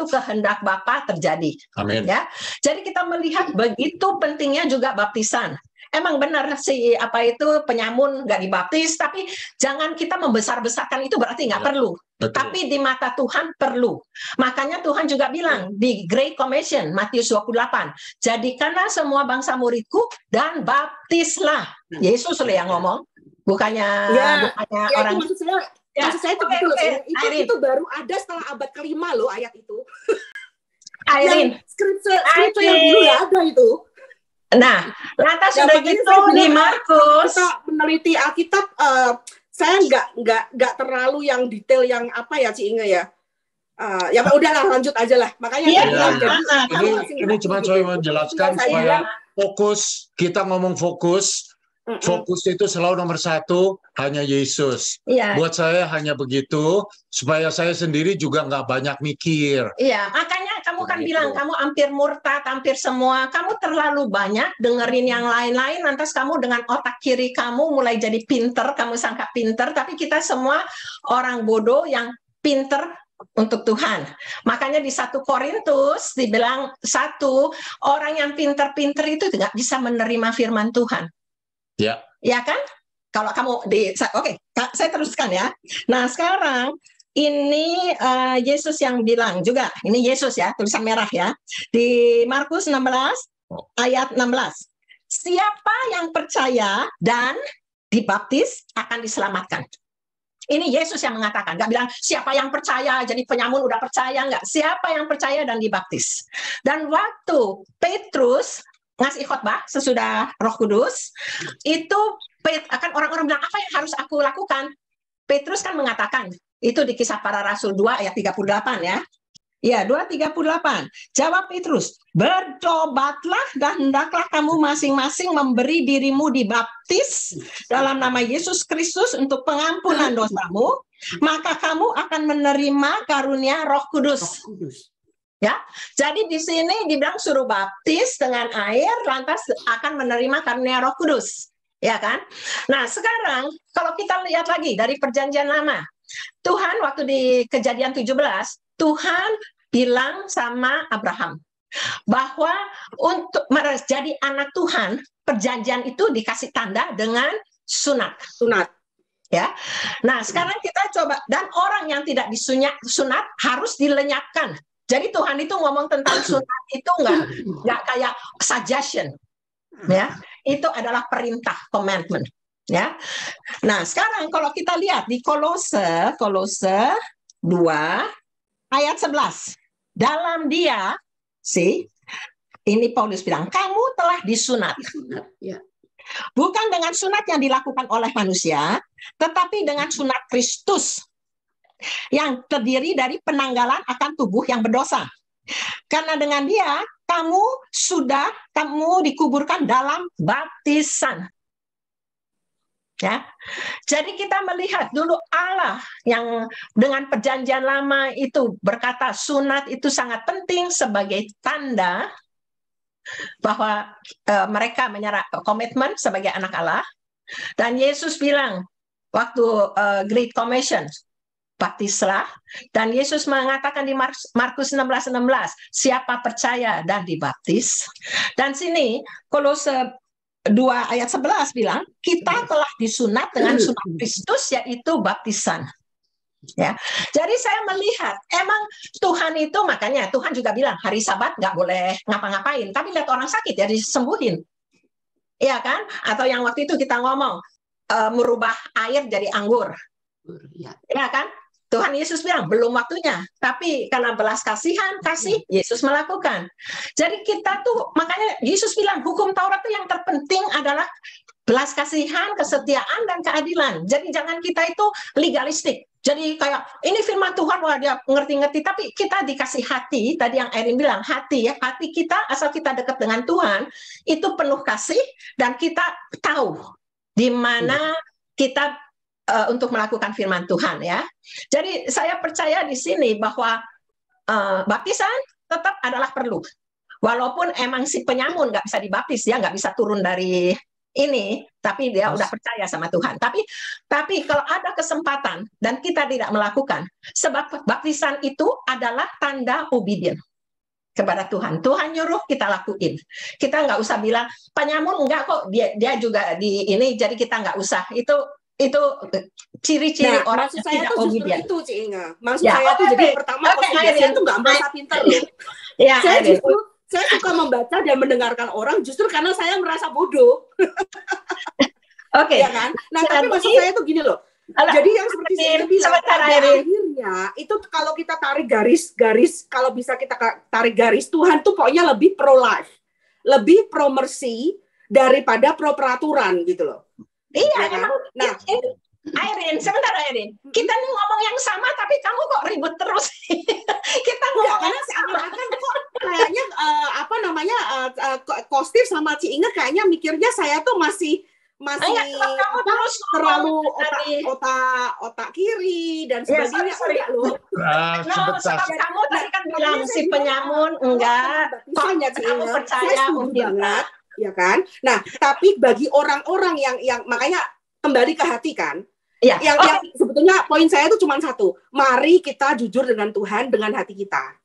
kehendak Bapa terjadi. Amin. Ya, jadi kita melihat begitu pentingnya juga baptisan. Emang benar penyamun nggak dibaptis, tapi jangan kita membesar-besarkan itu berarti nggak perlu. Betul. Tapi di mata Tuhan perlu. Makanya Tuhan juga bilang di Great Commission Matius 28, jadikanlah semua bangsa muridku dan baptislah. Yesus loh yang ngomong, bukannya orang. Maksud saya itu betul. Itu baru ada setelah abad kelima loh ayat itu. Airin, skriptur yang dulu ya ada itu. Nah, lantas sudah gitu di Markus. Kita meneliti Alkitab, saya nggak terlalu yang detail yang Ci Inge ya. Ya udahlah lanjut aja lah. Makanya ini cuma saya menjelaskan supaya fokus. Kita ngomong fokus. Fokus itu selalu nomor 1 hanya Yesus. Buat saya hanya begitu supaya saya sendiri juga nggak banyak mikir. Iya, makanya kamu kan bilang kamu hampir murtad, hampir semua. Kamu terlalu banyak dengerin yang lain-lain, lantas kamu dengan otak kiri kamu mulai jadi pinter, kamu sangka pinter, tapi kita semua orang bodoh yang pinter untuk Tuhan. Makanya di 1 Korintus dibilang orang yang pinter-pinter itu nggak bisa menerima firman Tuhan. Ya kan? Kalau kamu saya teruskan ya. Nah, sekarang ini Yesus yang bilang juga. Ini Yesus ya, tulisan merah ya. Di Markus 16 ayat 16. siapa yang percaya dan dibaptis akan diselamatkan. Ini Yesus yang mengatakan, nggak bilang siapa yang percaya, jadi penyamun udah percaya, nggak. Siapa yang percaya dan dibaptis. Dan waktu Petrus ngasih khotbah sesudah Roh Kudus, itu akan orang-orang bilang, apa yang harus aku lakukan? Petrus kan mengatakan, itu di Kisah Para Rasul 2 ayat 38 ya. Ya, 2:38. Jawab Petrus, bertobatlah dan hendaklah kamu masing-masing memberi dirimu dibaptis dalam nama Yesus Kristus untuk pengampunan dosamu, maka kamu akan menerima karunia Roh Kudus. Ya, jadi di sini dibilang suruh baptis dengan air, lantas akan menerima karunia Roh Kudus. Ya kan? Nah, sekarang kalau kita lihat lagi dari Perjanjian Lama, Tuhan waktu di Kejadian 17, Tuhan bilang sama Abraham bahwa untuk menjadi anak Tuhan, perjanjian itu dikasih tanda dengan sunat. Ya. Nah, sekarang kita coba, dan orang yang tidak sunat harus dilenyapkan. Jadi Tuhan itu ngomong tentang sunat itu nggak kayak suggestion. Ya. Itu adalah perintah, commandment. Ya. Nah, sekarang kalau kita lihat di Kolose 2 ayat 11. Dalam dia, ini Paulus bilang, kamu telah disunat. Bukan dengan sunat yang dilakukan oleh manusia, tetapi dengan sunat Kristus yang terdiri dari penanggalan akan tubuh yang berdosa. Karena dengan dia, kamu dikuburkan dalam baptisan. Ya, jadi kita melihat dulu Allah yang dengan perjanjian lama itu berkata sunat itu sangat penting sebagai tanda bahwa mereka menyerah komitmen sebagai anak Allah. Dan Yesus bilang waktu Great Commission, baptislah. Dan Yesus mengatakan di Markus 16:16, siapa percaya dan dibaptis. Dan sini Kolose 2 ayat 11 bilang, kita telah disunat dengan sunat Kristus, yaitu baptisan. Ya, jadi saya melihat emang Tuhan itu, makanya Tuhan juga bilang hari Sabat nggak boleh ngapa-ngapain, tapi lihat orang sakit ya disembuhin, iya kan? Atau yang waktu itu kita ngomong merubah air jadi anggur, ya kan? Tuhan Yesus bilang belum waktunya, tapi karena belas kasihan, Yesus melakukan. Jadi kita tuh, makanya Yesus bilang hukum Taurat itu yang terpenting adalah belas kasihan, kesetiaan, dan keadilan. Jadi jangan kita itu legalistik. Jadi kayak ini firman Tuhan, wah dia ngerti-ngerti, tapi kita dikasih hati, tadi yang Erin bilang, hati ya, hati kita asal kita dekat dengan Tuhan, itu penuh kasih, dan kita tahu di mana kita untuk melakukan firman Tuhan ya. Jadi saya percaya di sini bahwa baptisan tetap adalah perlu. Walaupun emang si penyamun nggak bisa dibaptis, dia nggak bisa turun dari ini, tapi dia udah percaya sama Tuhan. Tapi kalau ada kesempatan dan kita tidak melakukan, sebab baptisan itu adalah tanda obedient kepada Tuhan. Tuhan nyuruh kita lakuin. Kita nggak usah bilang penyamun enggak kok, dia juga di ini, jadi kita nggak usah. Itu ciri-ciri orang maksud saya tidak tuh justru obedient. itu, Ci Inga. Maksud saya tuh jadi pertama saya tuh nggak merasa pintar loh. Ya, saya suka membaca dan mendengarkan orang justru karena saya merasa bodoh. Oke. Ya kan? Nah, tapi maksud saya tuh gini loh. Jadi yang seperti saya bilang, akhirnya itu kalau kita tarik garis, kalau bisa kita tarik garis, Tuhan tuh pokoknya lebih pro life, lebih pro mercy daripada pro peraturan gitu loh. Iya, ya kan? Nah, Airin, sebentar Airin. Kita nih ngomong yang sama, tapi kamu kok ribut terus? Kita ngomong karena seakan-akan kok kayaknya Kostif sama Ci Inge kayaknya mikirnya saya tuh masih kamu terus terlalu otak kiri dan sebagainya. Enggak loh. Kamu tadi kan bilang si penyamun enggak. Kamu percaya banget. Ya kan? Nah, tapi bagi orang-orang yang makanya kembali ke hati kan, yang sebetulnya poin saya itu cuma satu, mari kita jujur dengan Tuhan dengan hati kita.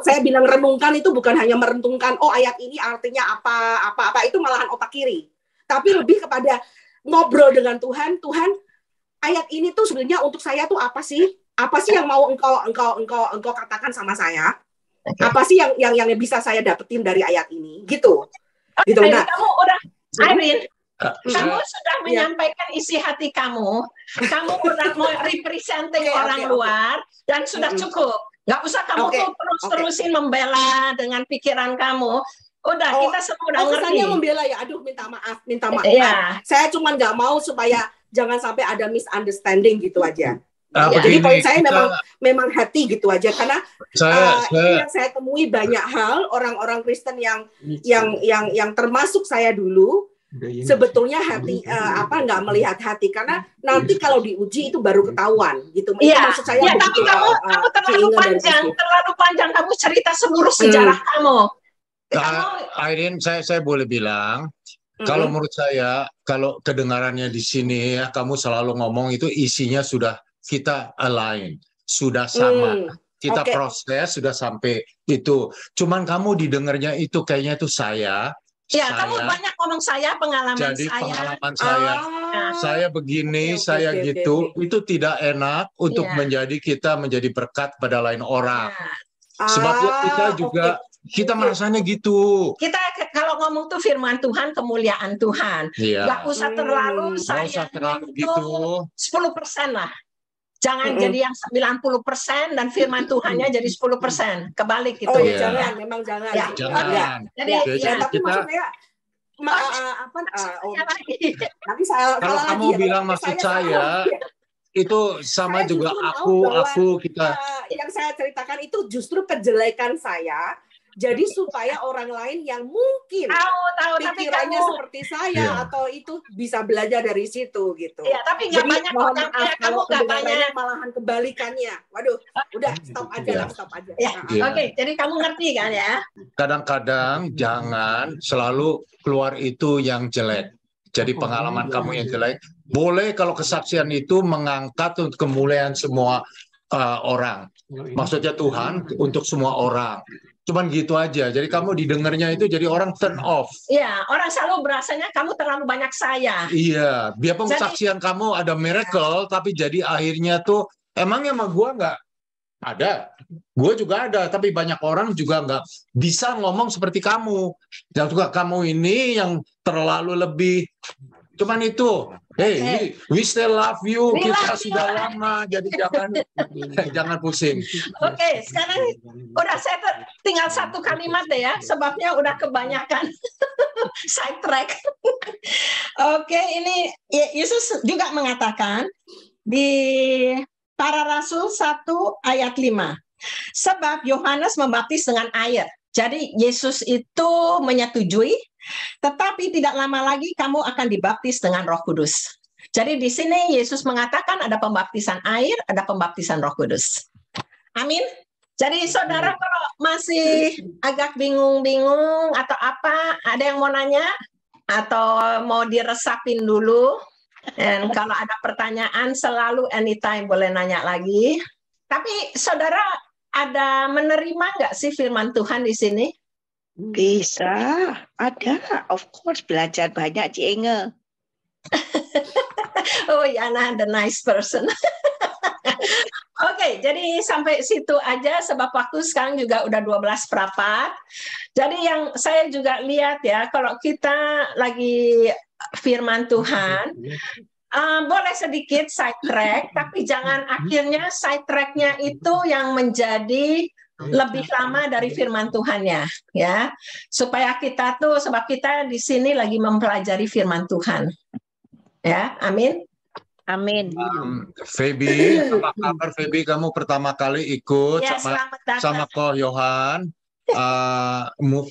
Saya bilang renungkan itu bukan hanya merenungkan ayat ini artinya apa itu malahan otak kiri, tapi lebih kepada ngobrol dengan Tuhan. Tuhan, ayat ini tuh sebenarnya untuk saya tuh apa sih yang mau engkau katakan sama saya? Apa sih yang bisa saya dapetin dari ayat ini gitu. gitu. Irene, Nah, kamu udah, Irene, kamu Saya, sudah ya. menyampaikan isi hati kamu. Kamu udah mau representing Oke, orang oke. luar dan sudah Mm-mm. cukup. Nggak usah kamu Oke, tuh terus-terusin membela dengan pikiran kamu. Udah, Oh, kita semua udah ngerti. kesannya membela ya. Aduh, minta maaf. Iya. Saya cuma nggak mau supaya jangan sampai ada misunderstanding gitu aja. Iya. Jadi begini, poin saya kita, memang hati gitu aja, karena saya ini yang saya temui banyak hal orang-orang Kristen yang termasuk saya dulu sebetulnya hati nggak melihat hati, karena nanti kalau diuji itu baru ketahuan gitu. Itu Iya. maksud saya Ya, begitu, tapi kamu terlalu panjang kamu cerita seluruh sejarah kamu. Irene, saya boleh bilang, kalau menurut saya, kalau kedengarannya di sini ya, kamu selalu ngomong itu isinya sudah kita align, sudah sama. Kita proses sudah sampai itu. Cuman kamu didengarnya itu kayaknya itu saya. Ya, kamu banyak ngomong saya, pengalaman jadi saya. Pengalaman saya begini, saya gitu. Itu tidak enak untuk kita menjadi berkat pada lain orang. Sebabnya kita juga kita merasanya gitu. Kita kalau ngomong tuh firman Tuhan, kemuliaan Tuhan. Nggak usah terlalu saya gitu. 10% lah. Jangan jadi yang 90% dan firman Tuhannya jadi 10%. Kebalik gitu. Oh ya, jangan, memang jangan. Ya. Jangan. Jadi tapi kita, maksud saya nanti saya kalau kamu bilang maksud saya itu sama saya juga kita yang saya ceritakan itu justru kejelekan saya, jadi supaya orang lain yang mungkin tahu pikirannya seperti saya atau itu bisa belajar dari situ gitu. Iya, tapi nggak banyak orang kalau kedengarannya malahan kebalikannya. Waduh, udah stop aja. Ya. Oke, jadi kamu ngerti kan ya? Kadang-kadang jangan selalu keluar itu yang jelek. Jadi pengalaman kamu yang jelek. Boleh kalau kesaksian itu mengangkat untuk kemuliaan semua orang. Maksudnya Tuhan untuk semua orang. Cuman gitu aja. Jadi kamu didengarnya itu jadi orang turn off. Iya, orang selalu berasanya kamu terlalu banyak saya. Iya, biarpun kesaksian kamu ada miracle, tapi jadi akhirnya tuh emangnya sama gua nggak ada. Gue juga ada, tapi banyak orang juga nggak bisa ngomong seperti kamu. Dan juga kamu ini yang terlalu lebih. Cuman itu, hey, we still love you. Kita sudah lama, jadi jangan pusing. Oke, sekarang udah saya tinggal satu kalimat deh ya, sebabnya udah kebanyakan side track. Oke, ini Yesus juga mengatakan di Para Rasul 1 ayat 5. Sebab Yohanes membaptis dengan air. Jadi Yesus itu menyetujui, tetapi tidak lama lagi kamu akan dibaptis dengan Roh Kudus. Jadi di sini Yesus mengatakan ada pembaptisan air, ada pembaptisan Roh Kudus. Amin. Jadi saudara kalau masih agak bingung-bingung atau apa, ada yang mau nanya atau mau diresapin dulu? Dan kalau ada pertanyaan selalu anytime boleh nanya lagi. Tapi saudara ada menerima nggak sih firman Tuhan di sini? Bisa, ada. Of course, belajar banyak, Ci Inge. Oh, Yana, the nice person. Oke, jadi sampai situ aja sebab waktu sekarang juga udah 12:15. Jadi yang saya juga lihat ya, kalau kita lagi firman Tuhan, boleh sedikit side track, tapi jangan akhirnya side tracknya itu yang menjadi lebih lama dari firman Tuhannya, ya. Supaya kita tuh, sebab kita di sini lagi mempelajari firman Tuhan. Ya, amin. Amin. Feby, apa kabar Feby? Kamu pertama kali ikut Ya, sama Ko Yohan.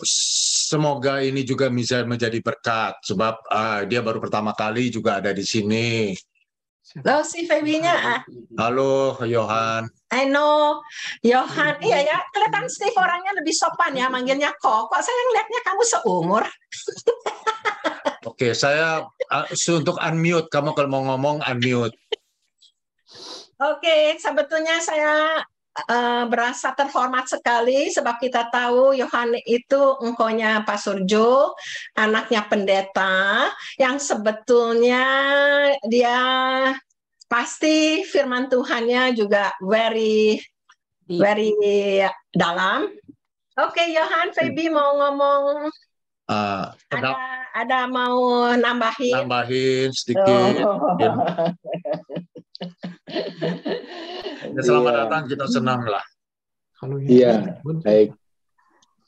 Semoga ini juga bisa menjadi berkat, sebab dia baru pertama kali juga ada di sini. Lo si Feby-nya. Halo Yohan. I know, Yohan. Iya ya, kelihatan Steve orangnya lebih sopan ya, manggilnya Kok saya ngeliatnya kamu seumur. Oke, saya untuk unmute, kamu kalau mau ngomong unmute. Oke, sebetulnya saya berasa terhormat sekali sebab kita tahu Yohan itu engkonya Pak Surjo, anaknya pendeta yang sebetulnya dia pasti firman Tuhannya juga very dalam. Oke, Yohan, Feby mau ngomong Ada mau nambahin sedikit. Ya. Ya, selamat datang, kita senang lah. Iya, baik.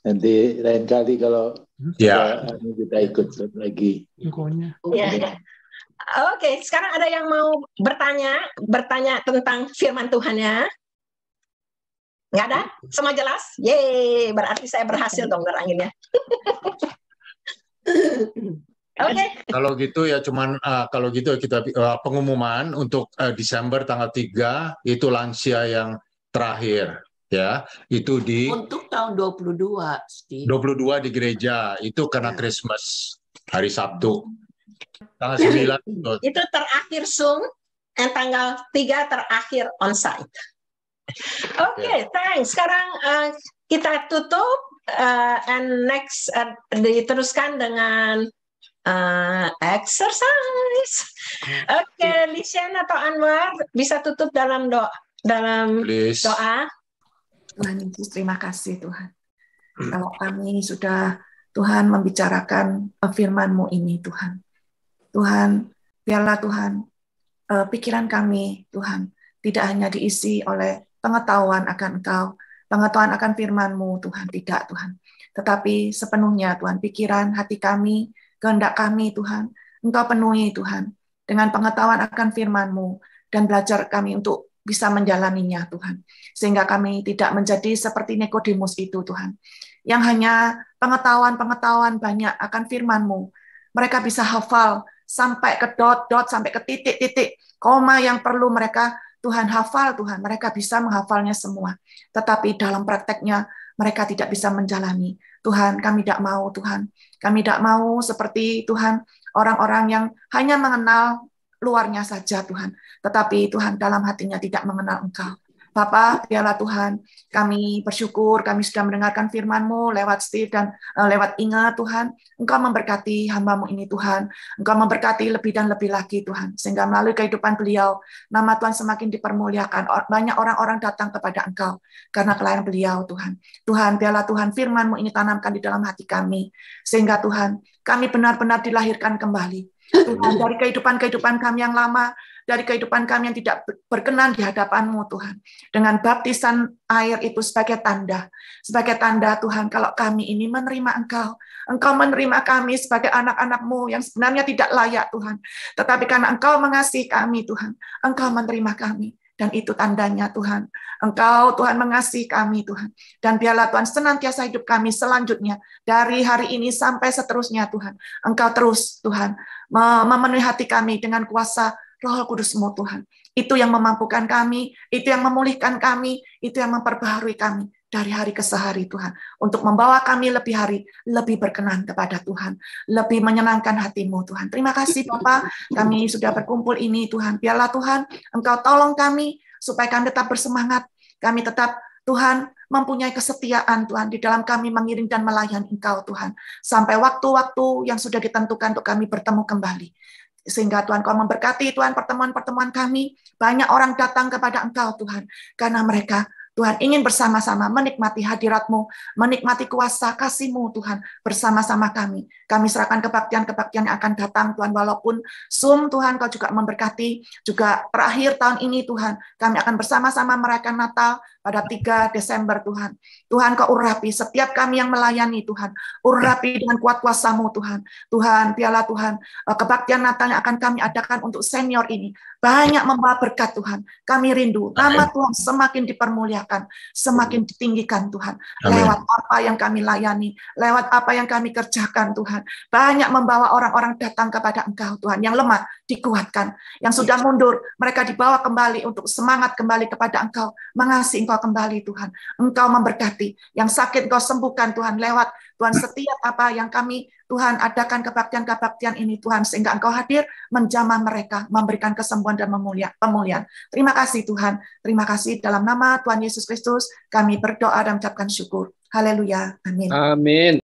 Nanti lain kali kalau kita ikut lagi. Ya. Oke, sekarang ada yang mau bertanya tentang firman Tuhan-nya? Nggak ada? Semua jelas? Yeay, berarti saya berhasil dong neranginnya. Oke. Kalau gitu ya kalau gitu kita pengumuman untuk Desember tanggal 3 itu lansia yang terakhir ya. Itu untuk tahun 22, Steve. 22 di gereja. Itu karena Christmas hari Sabtu. Tanggal 9 itu terakhir Zoom, dan tanggal 3 terakhir onsite. Oke, thanks. Sekarang kita tutup and next diteruskan dengan exercise. Oke, Lisian atau Anwar bisa tutup dalam doa. Tuhan Yesus, terima kasih Tuhan. Kalau kami sudah Tuhan membicarakan firman-Mu ini Tuhan. Tuhan, biarlah Tuhan pikiran kami Tuhan tidak hanya diisi oleh pengetahuan akan Engkau, pengetahuan akan firman-Mu Tuhan, tidak Tuhan. Tetapi sepenuhnya Tuhan, pikiran hati kami, kehendak kami Tuhan, Engkau penuhi Tuhan dengan pengetahuan akan firman-Mu dan belajar kami untuk bisa menjalaninya Tuhan. Sehingga kami tidak menjadi seperti Nikodemus itu Tuhan, yang hanya pengetahuan-pengetahuan banyak akan firman-Mu. Mereka bisa hafal sampai ke dot-dot, sampai ke titik-titik, koma yang perlu mereka Tuhan hafal Tuhan. Mereka bisa menghafalnya semua. Tetapi dalam prakteknya mereka tidak bisa menjalani. Tuhan, kami tidak mau Tuhan. Kami tidak mau seperti Tuhan, orang-orang yang hanya mengenal luarnya saja Tuhan. Tetapi Tuhan dalam hatinya tidak mengenal Engkau. Bapa, biarlah Tuhan, kami bersyukur, kami sudah mendengarkan firman-Mu lewat Steve dan lewat Inga Tuhan. Engkau memberkati hamba-Mu ini Tuhan. Engkau memberkati lebih dan lebih lagi Tuhan. Sehingga melalui kehidupan beliau, nama Tuhan semakin dipermuliakan. Banyak orang-orang datang kepada Engkau karena pelayanan beliau Tuhan. Tuhan, biarlah Tuhan firman-Mu ini tanamkan di dalam hati kami. Sehingga Tuhan, kami benar-benar dilahirkan kembali. Tuhan, dari kehidupan-kehidupan kami yang lama, dari kehidupan kami yang tidak berkenan di hadapan-Mu Tuhan. Dengan baptisan air itu sebagai tanda Tuhan, kalau kami ini menerima Engkau, Engkau menerima kami sebagai anak-anak-Mu yang sebenarnya tidak layak Tuhan. Tetapi karena Engkau mengasihi kami Tuhan, Engkau menerima kami. Dan itu tandanya Tuhan. Engkau Tuhan mengasihi kami Tuhan. Dan biarlah Tuhan senantiasa hidup kami selanjutnya. Dari hari ini sampai seterusnya Tuhan. Engkau terus Tuhan memenuhi hati kami dengan kuasa Roh Kudus-Mu Tuhan. Itu yang memampukan kami, itu yang memulihkan kami, itu yang memperbaharui kami dari hari ke hari Tuhan. Untuk membawa kami lebih berkenan kepada Tuhan. Lebih menyenangkan hati-Mu Tuhan. Terima kasih Bapa, kami sudah berkumpul ini Tuhan. Biarlah Tuhan, Engkau tolong kami supaya kami tetap bersemangat. Kami tetap Tuhan mempunyai kesetiaan Tuhan di dalam kami mengiring dan melayani Engkau Tuhan. Sampai waktu-waktu yang sudah ditentukan untuk kami bertemu kembali. Sehingga Tuhan Kau memberkati Tuhan pertemuan-pertemuan kami. Banyak orang datang kepada Engkau Tuhan. Karena mereka Tuhan ingin bersama-sama menikmati hadirat-Mu, menikmati kuasa kasih-Mu Tuhan bersama-sama kami. Kami serahkan kebaktian-kebaktian yang akan datang Tuhan, walaupun Zoom Tuhan Kau juga memberkati. Juga terakhir tahun ini Tuhan, kami akan bersama-sama merayakan Natal pada 3 Desember Tuhan. Tuhan Kau urapi setiap kami yang melayani Tuhan. Urapi dengan kuat kuasa-Mu Tuhan. Tuhan, biarlah Tuhan, kebaktian Natal yang akan kami adakan untuk senior ini banyak membawa berkat Tuhan. Kami rindu nama Tuhan semakin dipermuliakan, semakin ditinggikan Tuhan. Lewat apa yang kami layani, lewat apa yang kami kerjakan Tuhan. Banyak membawa orang-orang datang kepada Engkau Tuhan. Yang lemah dikuatkan, yang sudah mundur mereka dibawa kembali untuk semangat kembali kepada Engkau, mengasihi Engkau kembali Tuhan. Engkau memberkati, yang sakit Engkau sembuhkan Tuhan lewat Tuhan setiap apa yang kami Tuhan adakan kebaktian-kebaktian ini Tuhan, sehingga Engkau hadir menjamah mereka, memberikan kesembuhan dan pemulihan. Terima kasih Tuhan, terima kasih dalam nama Tuhan Yesus Kristus kami berdoa dan mengucapkan syukur. Haleluya, amin. Amin.